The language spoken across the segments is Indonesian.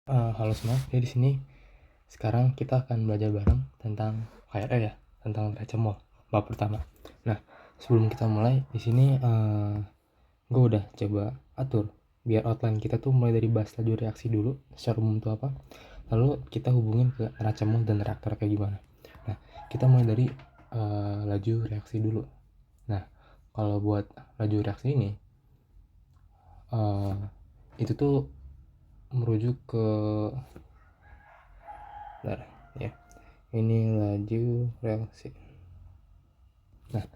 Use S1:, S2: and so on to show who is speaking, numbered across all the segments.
S1: Halo semua, jadi di sini sekarang kita akan belajar bareng tentang KRL ya, tentang neraca mall bab pertama. Nah, sebelum kita mulai di sini gue udah coba atur biar outline kita tuh mulai dari bahas laju reaksi dulu secara umum itu apa, lalu kita hubungin ke neraca mall dan reaktor kayak gimana. Nah, kita mulai dari laju reaksi dulu. Nah, kalau buat laju reaksi ini itu tuh merujuk ke ya, ini laju reaksi. Nah,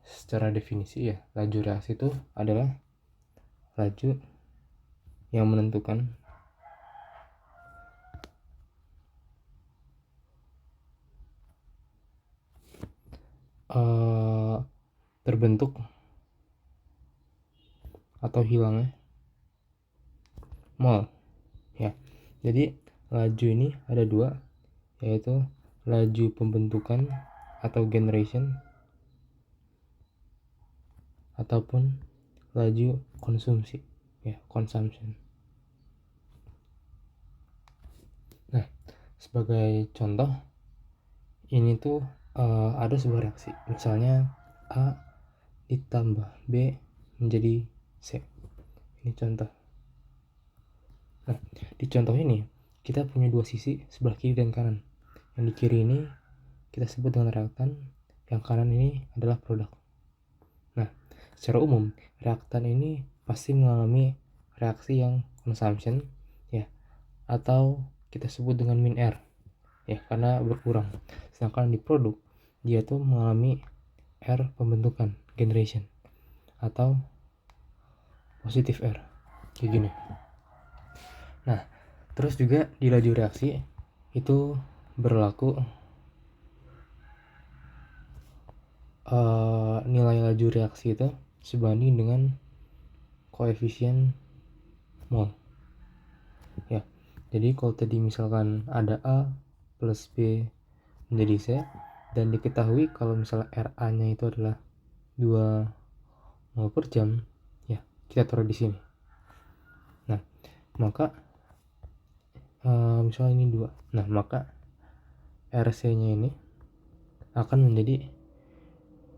S1: secara definisi ya, laju reaksi itu adalah laju yang menentukan terbentuk atau hilangnya mol ya. Jadi laju ini ada dua, yaitu laju pembentukan atau generation ataupun laju konsumsi ya, consumption. Nah, sebagai contoh ini tuh ada sebuah reaksi, misalnya A ditambah B menjadi C. Ini contoh. Nah, di contoh ini kita punya dua sisi sebelah kiri dan kanan. Yang di kiri ini kita sebut dengan reaktan, yang kanan ini adalah produk. Nah, secara umum reaktan ini pasti mengalami reaksi yang consumption ya, atau kita sebut dengan min R ya, karena berkurang. Sedangkan di produk dia tuh mengalami R pembentukan, generation, atau positif R kayak gini. Nah, terus juga di laju reaksi itu berlaku nilai laju reaksi itu sebanding dengan koefisien mol ya. Jadi kalau tadi misalkan ada A plus B menjadi C, dan diketahui kalau misalnya RA nya itu adalah 2 mol per jam ya, kita taruh di sini. Nah, maka misalnya ini 2, nah maka RC nya ini akan menjadi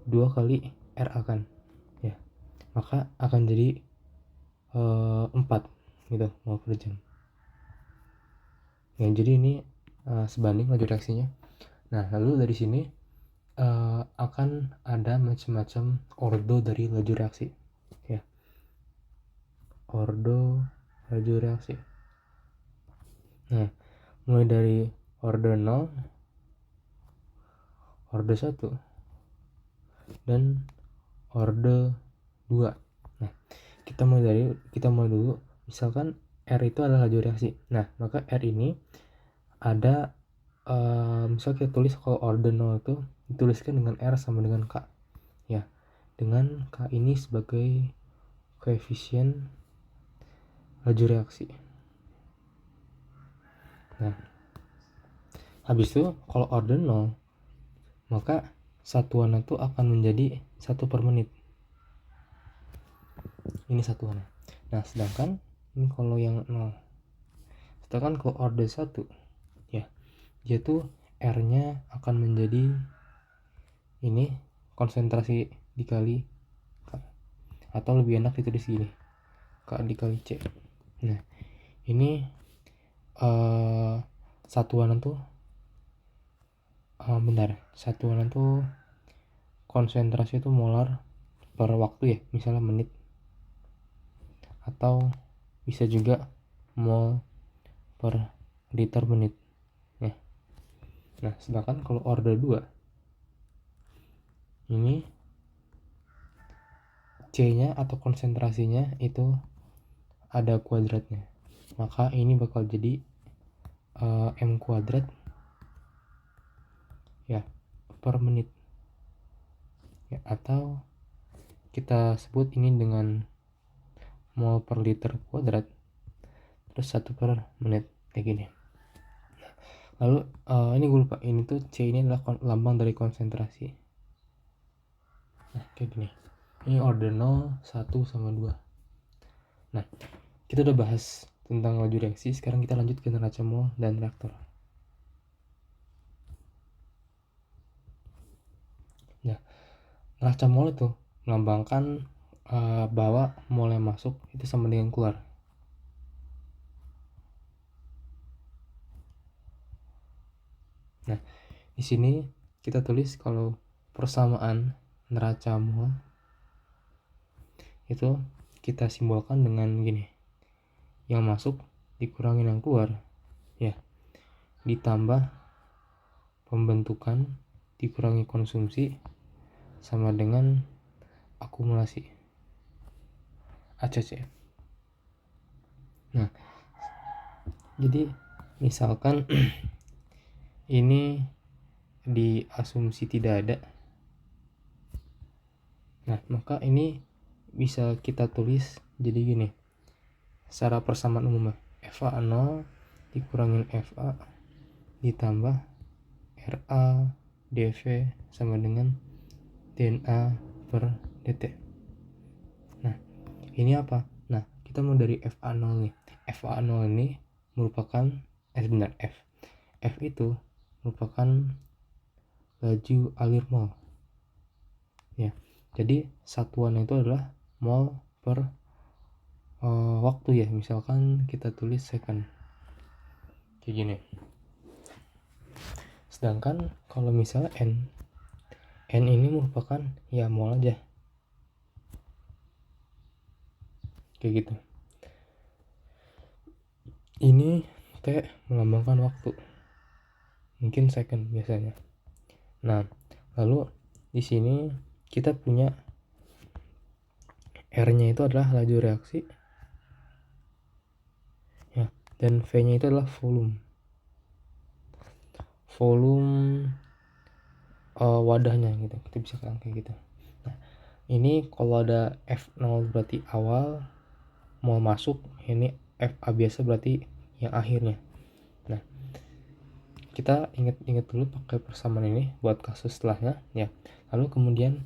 S1: 2 kali RA kan ya, maka akan jadi 4 gitu mol per jam ya. Jadi ini sebanding laju reaksinya. Nah, lalu dari sini akan ada macam-macam ordo dari laju reaksi ya, ordo laju reaksi. Nah, mulai dari ordo 0, ordo 1, dan ordo 2. Nah, kita mulai dulu misalkan R itu adalah laju reaksi. Nah, maka R ini ada misal kita tulis kalau order 0 itu dituliskan dengan R sama dengan K ya, dengan K ini sebagai koefisien laju reaksi. Nah, habis itu kalau order 0 maka satuan itu akan menjadi 1 per menit, ini satuan. Nah, sedangkan ini kalau yang 0, sedangkan kalau order 1 ya, dia tuh R nya akan menjadi ini konsentrasi dikali K, atau lebih enak ditulis gini, K dikali C. Nah, ini satuan itu satuan itu konsentrasi itu molar per waktu ya, misalnya menit, atau bisa juga mol per liter menit ya. Nah, sedangkan kalau order 2 ini C nya atau konsentrasinya itu ada kuadratnya, maka ini bakal jadi M kuadrat ya per menit ya, atau kita sebut ini dengan mol per liter kuadrat terus 1 per menit kayak gini. Lalu ini gue lupa, ini tuh C ini adalah lambang dari konsentrasi. Nah, kayak gini. Ini order 0, 1 sama 2. Nah, kita udah bahas tentang laju reaksi. Sekarang kita lanjut ke neraca mol dan reaktor. Nah, neraca mol itu melambangkan bahwa mol yang masuk itu sama dengan keluar. Nah, di sini kita tulis kalau persamaan neraca mol itu kita simbolkan dengan gini. Yang masuk dikurangin yang keluar, ya, ditambah pembentukan dikurangi konsumsi sama dengan akumulasi ACC. Nah, jadi misalkan ini diasumsi tidak ada, nah maka ini bisa kita tulis jadi gini, secara persamaan umumnya FA 0 dikurangin FA ditambah RA dV sama dengan DNA per dt. Nah, ini apa? Nah, kita mau dari FA0 nih. FA0 ini merupakan benar F itu merupakan laju alir mol. Ya. Jadi satuannya itu adalah mol per waktu ya. Misalkan kita tulis second. Kayak gini. Sedangkan kalau misalnya N ini merupakan ya mol aja. Kayak gitu. Ini T melambangkan waktu. Mungkin second biasanya. Nah, lalu di sini kita punya R-nya itu adalah laju reaksi. Ya, dan V-nya itu adalah volume. Wadahnya gitu. Kita bisa bilang kayak gitu. Nah, ini kalau ada F0 berarti awal mau masuk, ini FA biasa berarti yang akhirnya. Nah, kita ingat dulu pakai persamaan ini buat kasus setelahnya ya. Lalu kemudian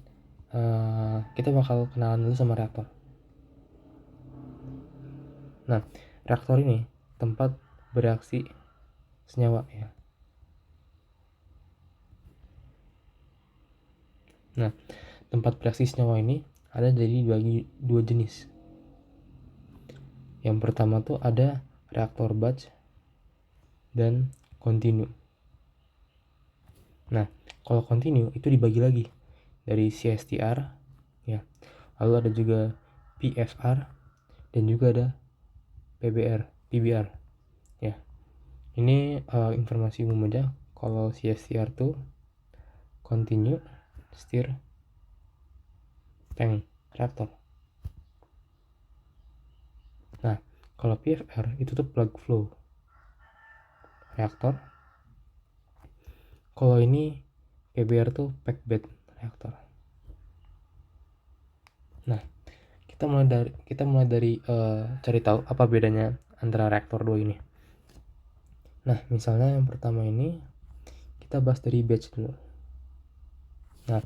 S1: kita bakal kenalan dulu sama reaktor. Nah, reaktor ini tempat bereaksi senyawa ya. Nah, tempat bereaksi senyawa ini ada dari dua jenis. Yang pertama tuh ada reaktor batch dan continue. Nah, kalau continue itu dibagi lagi dari CSTR ya. Lalu ada juga PFR dan juga ada PBR ya. Ini informasi umum aja. Kalau CSTR tuh continue stir tank reaktor. Nah, kalau PFR itu tuh plug flow reaktor. Kalau ini PBR tuh packed bed reaktor. Nah, kita mulai dari cari tahu apa bedanya antara reaktor dua ini. Nah, misalnya yang pertama ini kita bahas dari batch dulu. Nah,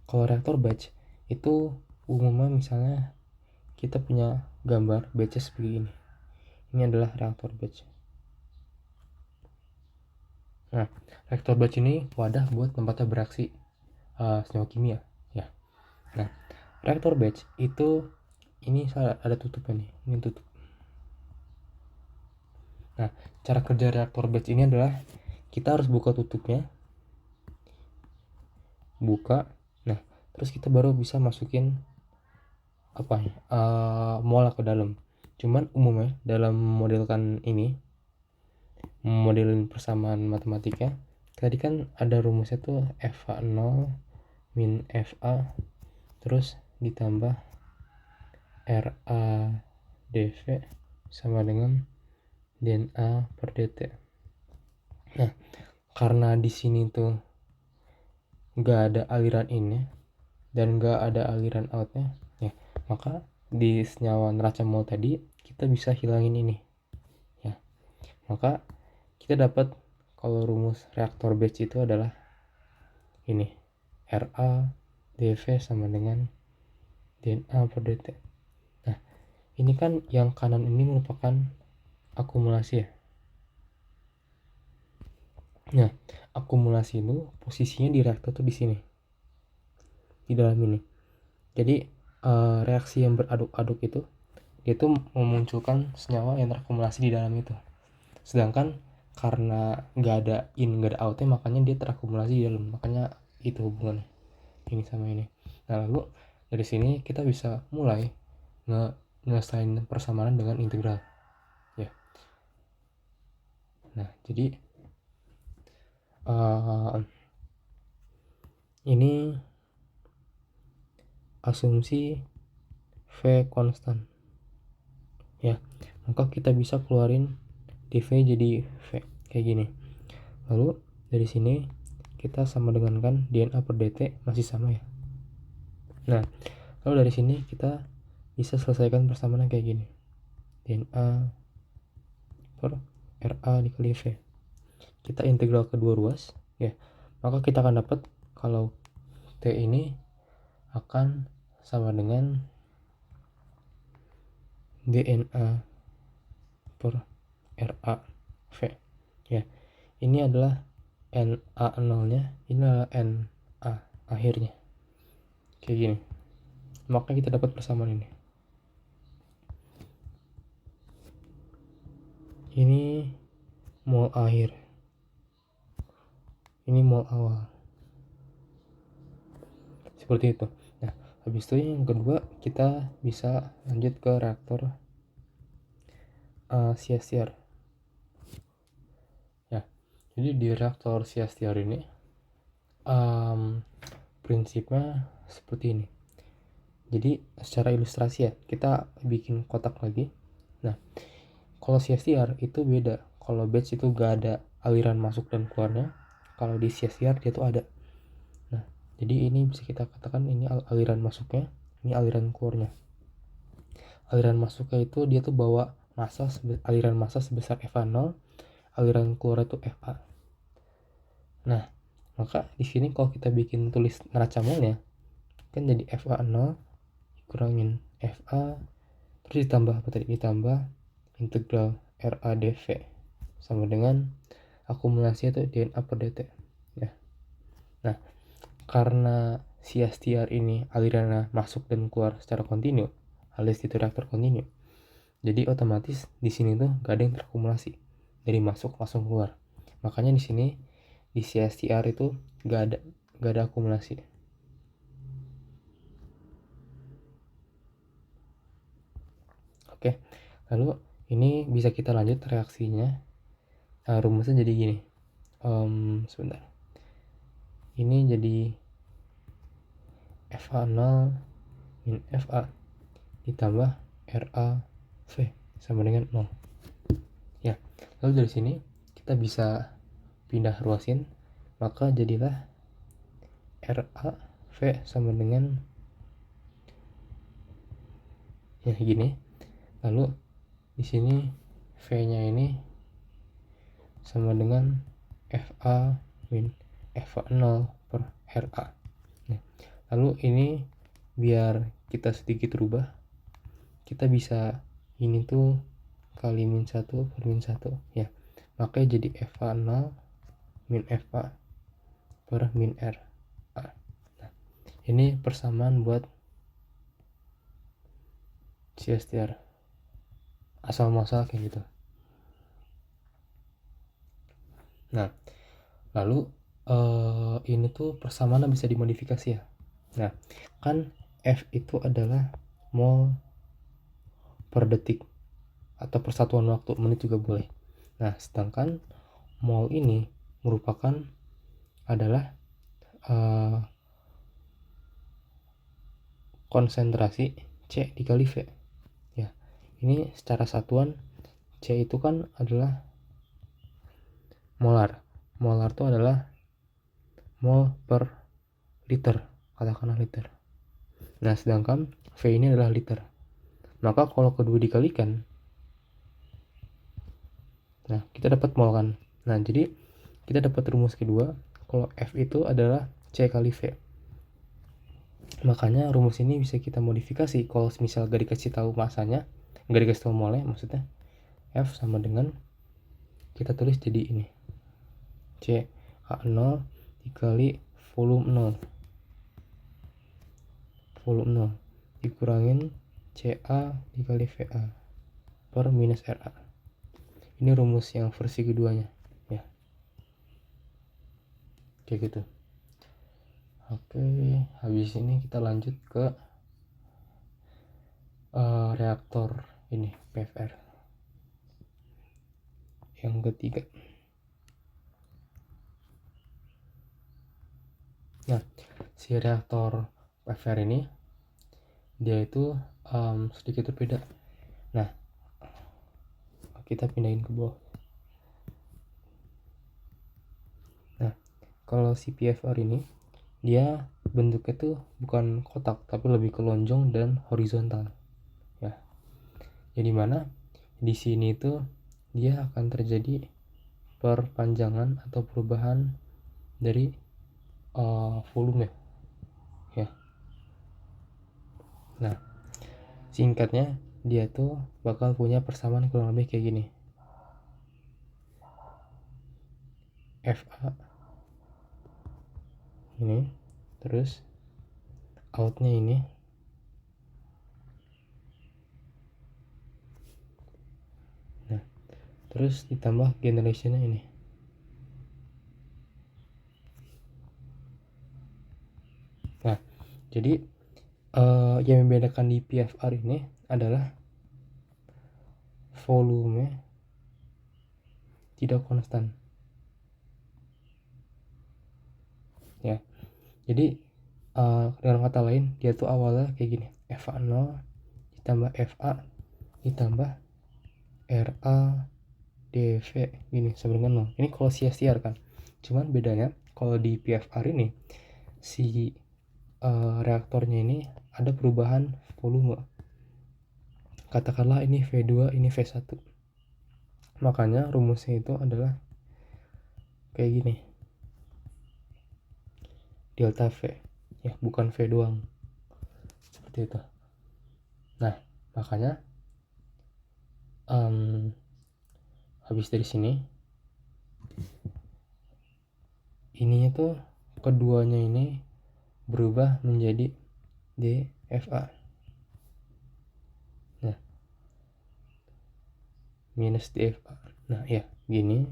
S1: kalau reaktor batch itu umumnya misalnya kita punya gambar batch seperti ini. Ini adalah reaktor batch. Nah, reaktor batch ini wadah buat tempatnya bereaksi senyawa kimia ya. Nah, reaktor batch itu ini ada tutupnya nih, ini tutup. Nah, cara kerja reaktor batch ini adalah kita harus buka tutupnya, buka, nah terus kita baru bisa masukin mol ke dalam. Cuman umumnya dalam modelkan ini, modelin persamaan matematika, tadi kan ada rumusnya tuh FA0 min FA terus ditambah RA dV sama dengan DNA per dt. Nah, karena di sini tuh nggak ada aliran innya dan nggak ada aliran outnya ya, maka di senyawa neraca mol tadi kita bisa hilangin ini ya. Maka kita dapat kalau rumus reaktor batch itu adalah ini, RA dV sama dengan DNA per dt. Nah, ini kan yang kanan ini merupakan akumulasi ya. Nah, akumulasi itu posisinya di reaktor tuh di sini, di dalam ini. Jadi reaksi yang beraduk-aduk itu dia tuh memunculkan senyawa yang terakumulasi di dalam itu. Sedangkan karena nggak ada in nggak ada outnya, makanya dia terakumulasi di dalam. Makanya itu hubungannya ini sama ini. Nah, lalu dari sini kita bisa mulai nyelesain persamanan dengan integral ya. Nah, jadi ini asumsi V konstan ya, maka kita bisa keluarin dV jadi V kayak gini. Lalu dari sini kita sama dengan kan dNA per dt masih sama ya. Nah, lalu dari sini kita bisa selesaikan persamaan kayak gini, dNA per RA dikali V. Kita integral kedua ruas ya, maka kita akan dapat kalau T ini akan sama dengan dNA per RA V ya. Ini adalah NA0 nya, ini adalah NA akhirnya kayak gini. Maka kita dapat persamaan ini. Ini mol akhir, ini mol awal, seperti itu. Nah, habis itu yang kedua kita bisa lanjut ke reaktor CSTR ya. Jadi di reaktor CSTR ini prinsipnya seperti ini. Jadi secara ilustrasi ya, kita bikin kotak lagi. Nah, kalau CSTR itu beda. Kalau batch itu gak ada aliran masuk dan keluarnya. Kalau di CSTR dia tuh ada. Nah, jadi ini bisa kita katakan ini aliran masuknya, ini aliran keluarnya. Aliran masuknya itu dia tuh bawa massa, aliran massa sebesar FA0, aliran keluar itu FA. Nah, maka di sini kalau kita bikin tulis neraca molnya kan jadi FA0 kurangin FA terus ditambah apa tadi, ditambah integral RA dV sama dengan akumulasi itu dNA per dt ya. Nah, karena CSTR ini alirannya masuk dan keluar secara kontinu alias itu reaktor kontinu, jadi otomatis di sini tuh gak ada yang terakumulasi dari masuk langsung keluar. Makanya di sini di CSTR itu gak ada akumulasi. Oke, lalu ini bisa kita lanjut reaksinya. Rumusnya jadi gini. Sebentar. Ini jadi FA0 min FA ditambah RA V sama dengan 0. Ya, lalu dari sini kita bisa pindah ruasin, maka jadilah RA V sama dengan ya gini. Lalu di sini V-nya ini sama dengan FA min FA0 per RA. Nah, lalu ini biar kita sedikit rubah, kita bisa ini tuh kali min 1 per min 1 ya. Makanya jadi FA0 min FA per min RA. Nah, ini persamaan buat CSTR asal muasal kayak gitu. Nah, lalu ini tuh persamaan bisa dimodifikasi ya. Nah, kan F itu adalah mol per detik atau persatuan waktu, menit juga boleh. Nah, sedangkan mol ini merupakan adalah konsentrasi C dikali V ya. Ini secara satuan C itu kan adalah molar. Molar itu adalah mol per liter, katakanlah liter. Nah, sedangkan V ini adalah liter. Maka kalau kedua dikalikan, nah kita dapat mol kan. Nah, jadi kita dapat rumus kedua kalau F itu adalah C kali V. Makanya rumus ini bisa kita modifikasi kalau misal gak dikasih tahu masanya, gak dikasih tahu molnya maksudnya. F sama dengan, kita tulis jadi ini, CA0 dikali volume 0 dikurangin CA dikali VA per minus RA. Ini rumus yang versi keduanya ya, kayak gitu. Oke, habis ini kita lanjut ke reaktor ini PFR yang ketiga. Nah, si reaktor PFR ini dia itu sedikit berbeda. Nah, kita pindahin ke bawah. Nah, kalau si PFR ini dia bentuknya tuh bukan kotak tapi lebih ke lonjong dan horizontal ya. Jadi mana di sini tuh dia akan terjadi perpanjangan atau perubahan dari volume ya. Nah, singkatnya dia tuh bakal punya persamaan kurang lebih kayak gini. FA ini, terus outnya ini, nah terus ditambah generationnya ini. Nah, jadi yang membedakan di PFR ini adalah volume tidak konstan ya. Jadi dengan kata lain dia tuh awalnya kayak gini, FA0 ditambah FA ditambah RA dV gini sama dengan 0. Ini kalau CSTR kan. Cuman bedanya kalau di PFR ini si reaktornya ini ada perubahan volume. Katakanlah ini V2, ini V1. Makanya rumusnya itu adalah kayak gini. Delta V. Ya, bukan V doang. Seperti itu. Nah, makanya habis dari sini ininya tuh keduanya ini berubah menjadi DFA. Nah, minus DFA. Nah, ya, gini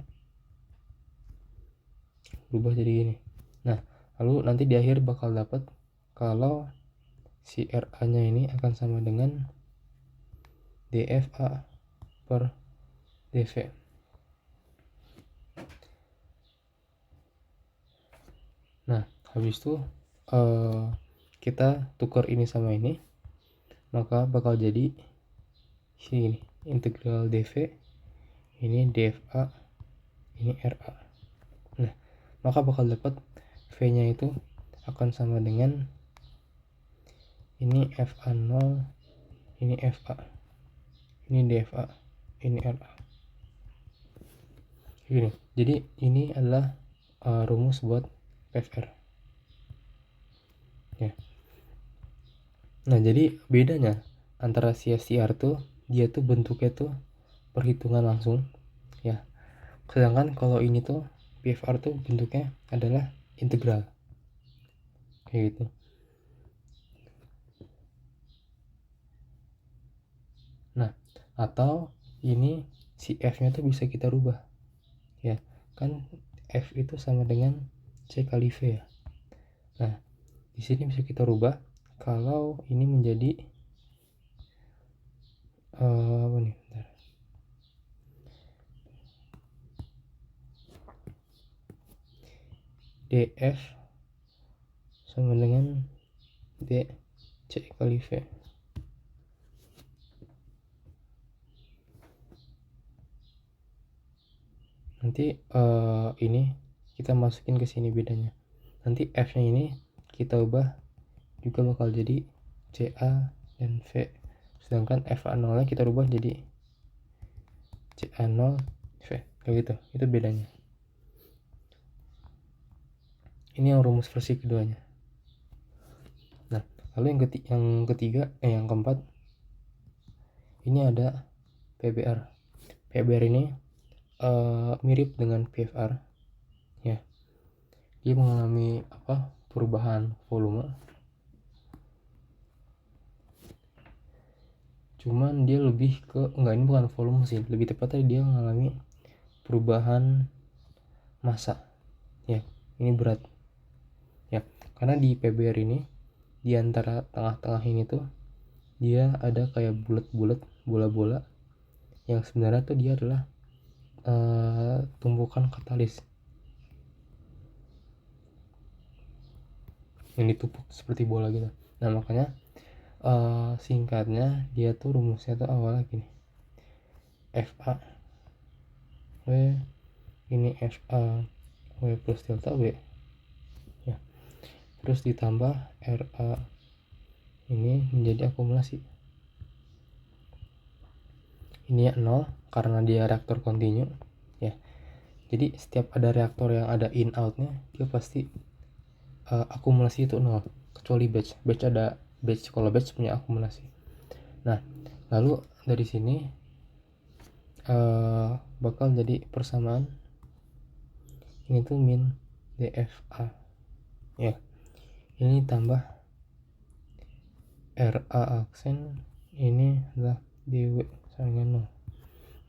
S1: berubah jadi gini. Nah, lalu nanti di akhir bakal dapat kalau si RA-nya ini akan sama dengan DFA per DV. Nah, habis itu kita tukar ini sama ini, maka bakal jadi sini integral dv, ini dfa, ini ra. Nah, maka bakal dapat v-nya itu akan sama dengan ini fa0, ini fa, ini dfa, ini ra. Gini. Jadi ini adalah rumus buat PFR. Ya. Nah, jadi bedanya antara CSTR tuh dia tuh bentuknya tuh perhitungan langsung ya. Sedangkan kalau ini tuh PFR tuh bentuknya adalah integral. Kayak gitu. Nah, atau ini si F-nya tuh bisa kita rubah. Ya, kan F itu sama dengan C kali V ya. Nah, di sini bisa kita rubah kalau ini menjadi apa nih? Bentar. DF sama dengan D C kali V. Nanti ini kita masukin ke sini bedanya. Nanti F-nya ini kita ubah juga bakal jadi CA dan V. Sedangkan FA0 nya kita ubah jadi CA0 V. Kayak gitu. Itu bedanya. Ini yang rumus versi keduanya. Nah, lalu yang keempat ini ada PBR, PBR ini mirip dengan PFR ya. Dia mengalami perubahan volume, cuman dia lebih ke ini bukan volume sih, lebih tepatnya dia mengalami perubahan massa ya. Ini berat ya, karena di PBR ini di antara tengah-tengah ini tuh dia ada kayak bulat-bulat bola-bola yang sebenarnya tuh dia adalah tumpukan katalis yang ditumpuk seperti bola gitu. Nah makanya singkatnya dia tuh rumusnya tuh awalnya gini, FA W ini FA W plus delta W ya, terus ditambah RA ini menjadi akumulasi. Ini ya 0 karena dia reaktor kontinu ya. Jadi setiap ada reaktor yang ada in outnya dia pasti akumulasi itu 0 kecuali batch ada batch, kalau batch punya akumulasi. Nah lalu dari sini bakal jadi persamaan ini tuh min DFA ya, ini tambah RA aksen ini adalah DW sama dengan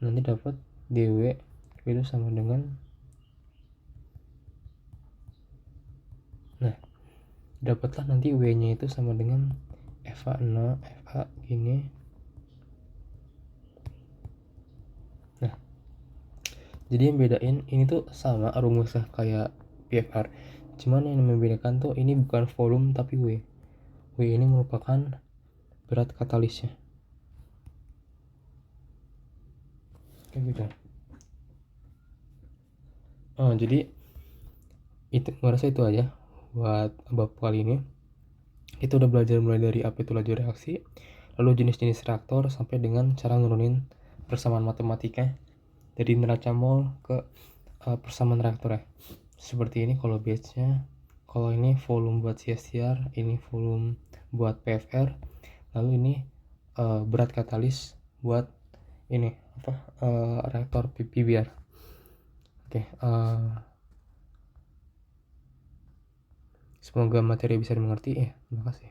S1: 0, nanti dapat DW itu sama dengan, nah dapatlah nanti W nya itu sama dengan FA 0 FA ini. Nah jadi yang bedain ini tuh sama rumusnya kayak PFR, cuman yang membedakan tuh ini bukan volume tapi W ini merupakan berat katalisnya kayak gitu. Jadi itu ngerasa itu aja buat bab kali ini. Kita udah belajar mulai dari apa itu laju reaksi, lalu jenis-jenis reaktor, sampai dengan cara nurunin persamaan matematika dari neraca mol ke persamaan reaktor ya. Seperti ini kalau batch-nya, kalau ini volume buat CSTR, ini volume buat PFR, lalu ini berat katalis buat ini reaktor PBR. Oke, semoga materi bisa dimengerti ya. Terima kasih.